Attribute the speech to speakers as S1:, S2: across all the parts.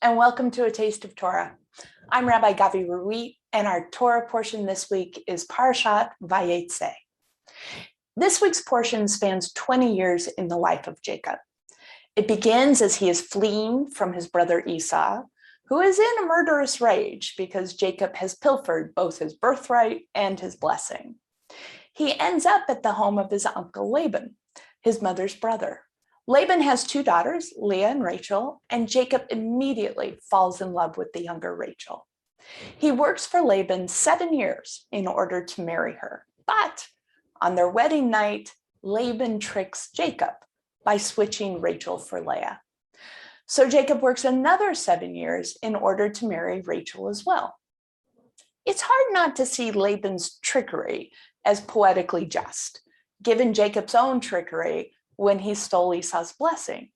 S1: and welcome to A Taste of Torah. I'm Rabbi Gavi Ruit, and our Torah portion this week is Parashat Vayeitzei. This week's portion spans 20 years in the life of Jacob. It begins as he is fleeing from his brother Esau, who is in a murderous rage because Jacob has pilfered both his birthright and his blessing. He ends up at the home of his uncle Laban, his mother's brother. Laban has two daughters, Leah and Rachel, and Jacob immediately falls in love with the younger Rachel. He works for Laban 7 years in order to marry her, but on their wedding night, Laban tricks Jacob by switching Rachel for Leah. So Jacob works another 7 years in order to marry Rachel as well. It's hard not to see Laban's trickery as poetically just, given Jacob's own trickery when he stole Esau's blessing.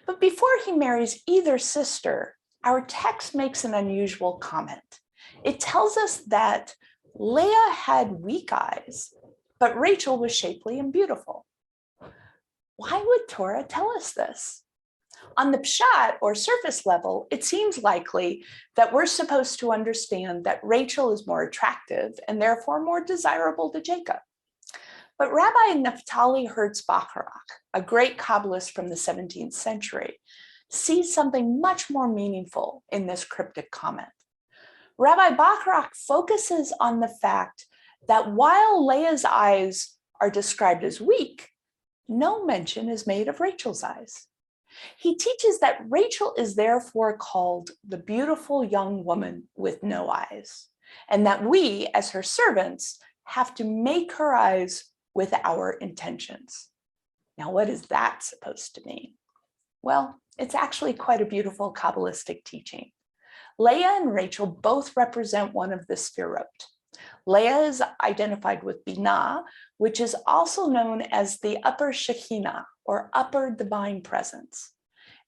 S1: But before he marries either sister, our text makes an unusual comment. It tells us that Leah had weak eyes, but Rachel was shapely and beautiful. Why would Torah tell us this? On the pshat, or surface level, it seems likely that we're supposed to understand that Rachel is more attractive and therefore more desirable to Jacob. But Rabbi Naftali Hertz Bacharach, a great kabbalist from the 17th century, sees something much more meaningful in this cryptic comment. Rabbi Bacharach focuses on the fact that while Leah's eyes are described as weak, no mention is made of Rachel's eyes. He teaches that Rachel is therefore called the beautiful young woman with no eyes, and that we, as her servants, have to make her eyes with our intentions. Now, what is that supposed to mean? Well, it's actually quite a beautiful Kabbalistic teaching. Leah and Rachel both represent one of the Sefirot. Leah is identified with Binah, which is also known as the upper Shekhinah, or upper divine presence.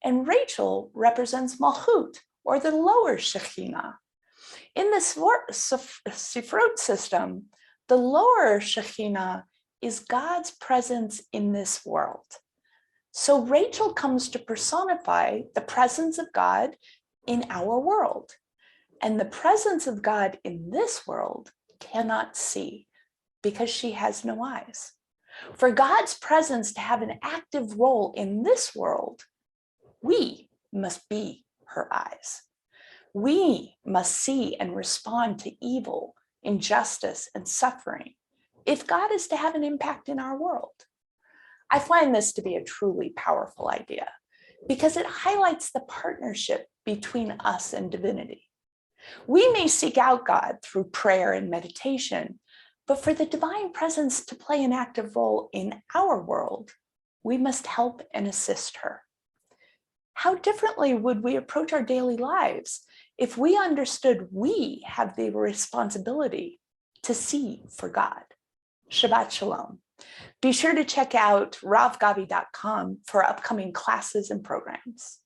S1: And Rachel represents Malchut, or the lower Shekhinah. In the Sefirot system, the lower Shekhinah is God's presence in this world. So Rachel comes to personify the presence of God in our world. And the presence of God in this world cannot see because she has no eyes. For God's presence to have an active role in this world, we must be her eyes. We must see and respond to evil, injustice, and suffering if God is to have an impact in our world. I find this to be a truly powerful idea because it highlights the partnership between us and divinity. We may seek out God through prayer and meditation, but for the divine presence to play an active role in our world, we must help and assist her. How differently would we approach our daily lives if we understood we have the responsibility to see for God? Shabbat Shalom. Be sure to check out ravgavi.com for upcoming classes and programs.